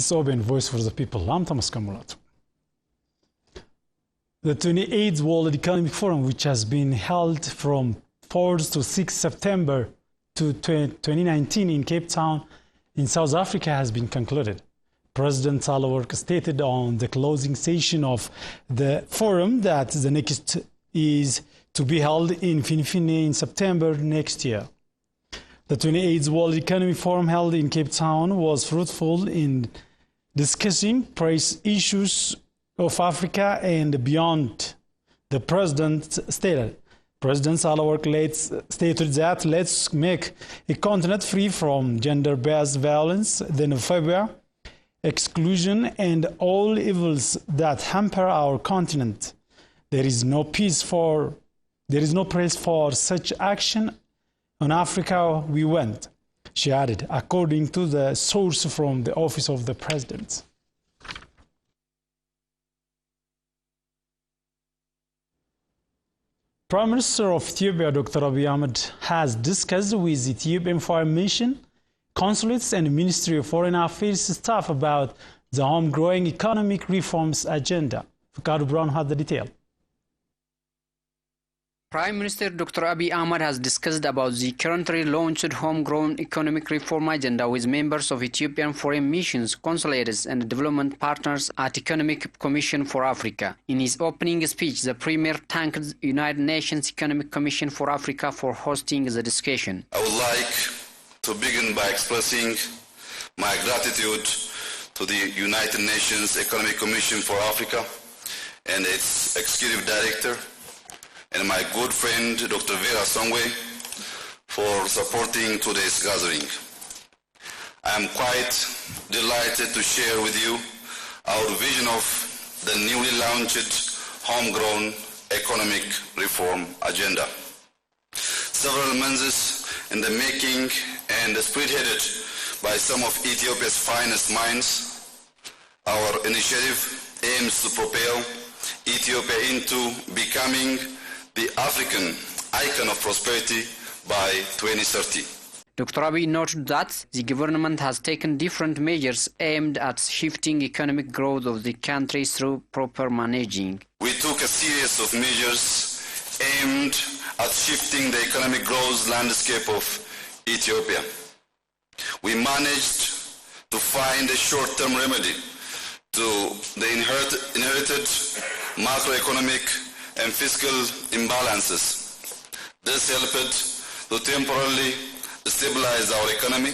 It's Open Voice for the People. I'm Thomas Kamulato. The 28th World Economic Forum, which has been held from 4th to 6th September 2019 in Cape Town in South Africa, has been concluded. President Sahlawerk stated on the closing session of the forum that the next is to be held in Finifine in September next year. The 28th World Economic Forum held in Cape Town was fruitful in discussing press issues of Africa and beyond. The president stated, President Sahlawerk stated that let's make a continent free from gender-based violence, xenophobia, exclusion, and all evils that hamper our continent. There is no place for such action. On Africa we went, she added, according to the source from the Office of the President. Prime Minister of Ethiopia, Dr. Abiy Ahmed, has discussed with Ethiopian Foreign Mission, consulates, and Ministry of Foreign Affairs staff about the homegrown economic reforms agenda. Fikadu Brown had the detail. Prime Minister Dr. Abiy Ahmed has discussed about the currently launched homegrown economic reform agenda with members of Ethiopian foreign missions, consulates, and development partners at Economic Commission for Africa. In his opening speech, the Premier thanked the United Nations Economic Commission for Africa for hosting the discussion. I would like to begin by expressing my gratitude to the United Nations Economic Commission for Africa and its Executive Director, and my good friend Dr. Vera Songwe for supporting today's gathering. I am quite delighted to share with you our vision of the newly launched homegrown economic reform agenda. Several months in the making and spearheaded by some of Ethiopia's finest minds, our initiative aims to propel Ethiopia into becoming the African icon of prosperity by 2030. Dr. Abiy noted that the government has taken different measures aimed at shifting economic growth of the country through proper managing. We took a series of measures aimed at shifting the economic growth landscape of Ethiopia. We managed to find a short-term remedy to the inherited macroeconomic and fiscal imbalances. This helped to temporarily stabilize our economy,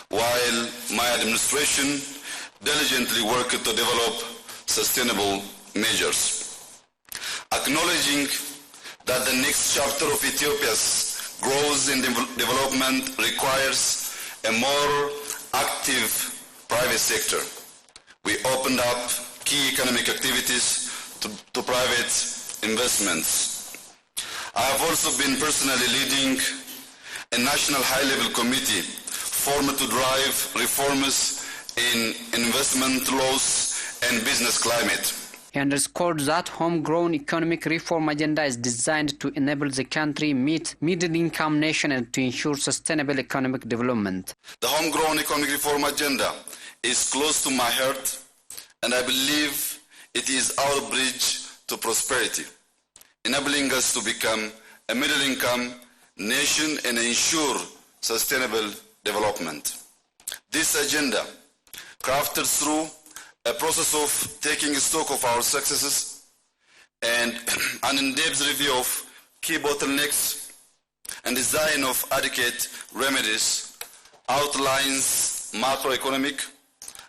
while my administration diligently worked to develop sustainable measures. Acknowledging that the next chapter of Ethiopia's growth and development requires a more active private sector, we opened up key economic activities to private investments. I have also been personally leading a national high-level committee formed to drive reforms in investment laws and business climate. He underscored that homegrown economic reform agenda is designed to enable the country meet middle-income nation and to ensure sustainable economic development. The homegrown economic reform agenda is close to my heart, and I believe it is our bridge to prosperity, enabling us to become a middle-income nation and ensure sustainable development. This agenda, crafted through a process of taking stock of our successes and an in-depth review of key bottlenecks and design of adequate remedies, outlines macroeconomic,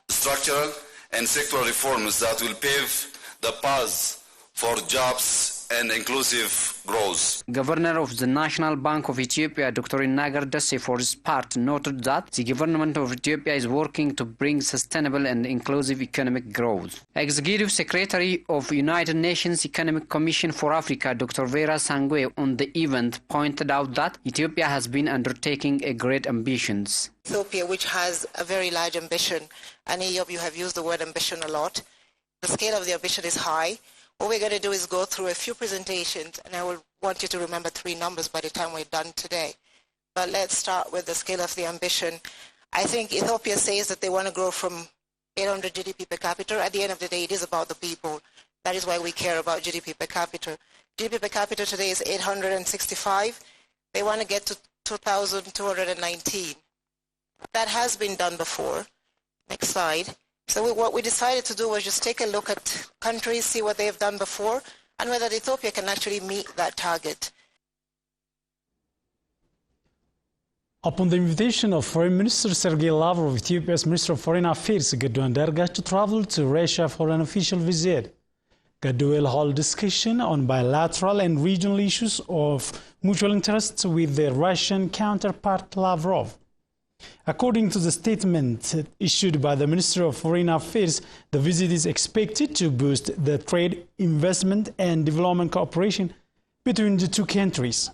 structural, and sectoral reforms that will pave the path for jobs and inclusive growth. Governor of the National Bank of Ethiopia, Dr. Inagar Desse, for his part, noted that the government of Ethiopia is working to bring sustainable and inclusive economic growth. Executive Secretary of United Nations Economic Commission for Africa, Dr. Vera Songwe, on the event pointed out that Ethiopia has been undertaking a great ambitions. Ethiopia, which has a very large ambition, and you have used the word ambition a lot. The scale of the ambition is high. What we're going to do is go through a few presentations, and I will want you to remember 3 numbers by the time we're done today. But let's start with the scale of the ambition. I think Ethiopia says that they want to grow from 800 GDP per capita. At the end of the day, it is about the people. That is why we care about GDP per capita. GDP per capita today is 865. They want to get to 2,219. That has been done before. Next slide. So what we decided to do was just take a look at countries, see what they've done before, and whether Ethiopia can actually meet that target. Upon the invitation of Foreign Minister Sergei Lavrov, Ethiopia's Minister of Foreign Affairs, Gadu Andargacho, traveled to Russia for an official visit. Gadu will hold discussion on bilateral and regional issues of mutual interest with their Russian counterpart Lavrov. According to the statement issued by the Minister of Foreign Affairs, the visit is expected to boost the trade, investment and development cooperation between the two countries.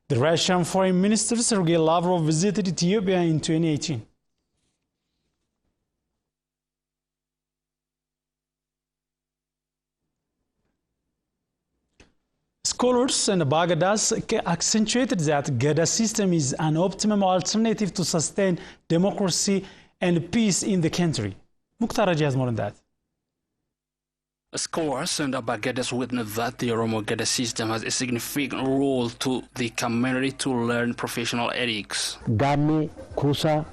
The Russian Foreign Minister Sergei Lavrov visited Ethiopia in 2018. Scholars and Bagadas accentuated that Gada system is an optimum alternative to sustain democracy and peace in the country. Mukhtar Raji has more on that. Scholars and Abagedas witness that the Oromo Gada system has a significant role to the community to learn professional ethics. Gamme, Kusa,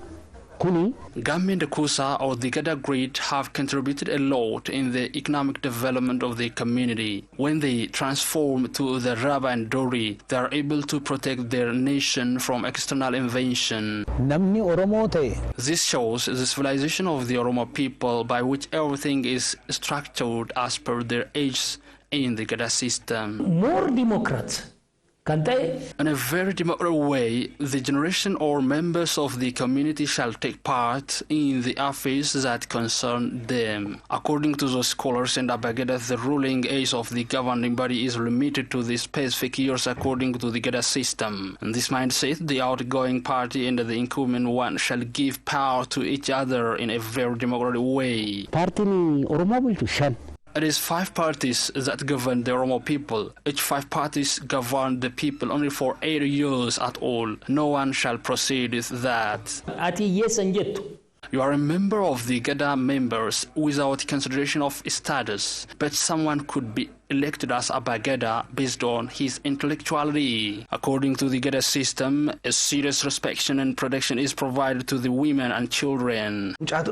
Kuni. Gamme and the Kusa or the Gada Great have contributed a lot in the economic development of the community. When they transform to the Raba and Dori, they are able to protect their nation from external invasion. Namni Oromo te. This shows the civilization of the Oromo people by which everything is structured as per their age in the Gada system. More Democrats. In a very democratic way, the generation or members of the community shall take part in the affairs that concern them. According to the scholars and Abagedas, the ruling age of the governing body is limited to the specific years according to the Gada system. In this mindset, the outgoing party and the incumbent one shall give power to each other in a very democratic way. Party ni Oromo bulchu shan. It is 5 parties that govern the Oromo people. Each 5 parties govern the people only for 8 years at all. No one shall proceed with that. Ati yes and yet. You are a member of the Gada members without consideration of status, but someone could be elected as a Bagada based on his intellectuality. According to the Gada system, a serious respect and protection is provided to the women and children. According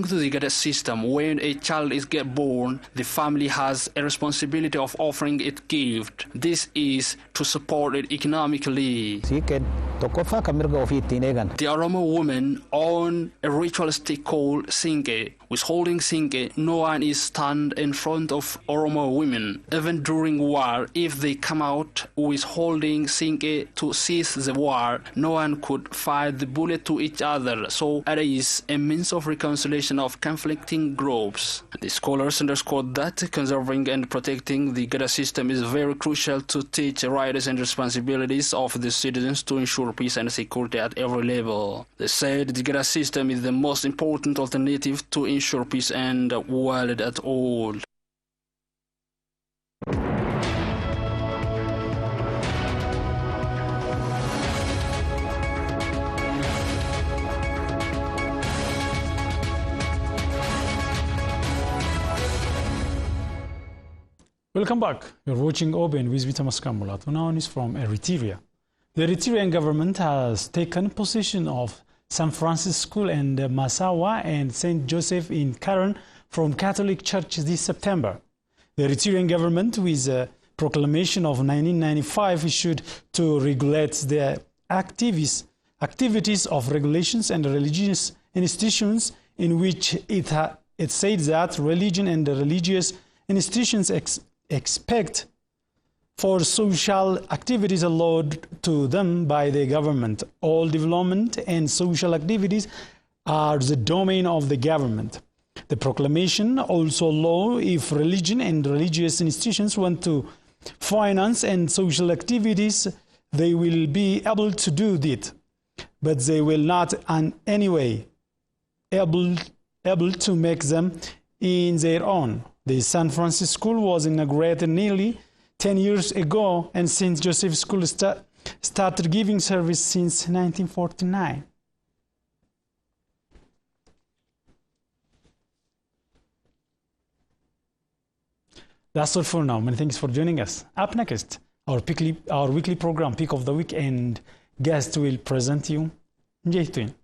to the Gada system, when a child is born, the family has a responsibility of offering it gift. This is to support it economically. The Oromo women own a ritualistic called Sinke. With holding Sinke, no one is stand in front of Oromo women. Even during war, if they come out with holding Sinke to cease the war, no one could fire the bullet to each other. So it is a means of reconciliation of conflicting groups. The scholars underscore that conserving and protecting the Gada system is very crucial to teach rights and responsibilities of the citizens to ensure peace and security at every level. They said the Gada system is the most important alternative to ensure peace and world at all. Welcome back. You're watching Oben with Vita Maskamula. Now news from Eritrea. The Eritrean government has taken possession of St. Francis School and Masawa and St. Joseph in Karen from Catholic Church this September. The Eritrean government, with a proclamation of 1995 issued to regulate the activities of regulations and religious institutions, in which it said that religion and religious institutions expect for social activities allowed to them by the government. All development and social activities are the domain of the government. The proclamation also allows if religion and religious institutions want to finance and social activities, they will be able to do that, but they will not in any way able to make them in their own. The St. Francis School was inaugurated nearly 10 years ago, and St. Joseph School started giving service since 1949. That's all for now. Many thanks for joining us. Up next, our weekly program, Peak of the Week, and guest will present you. Njay Twin.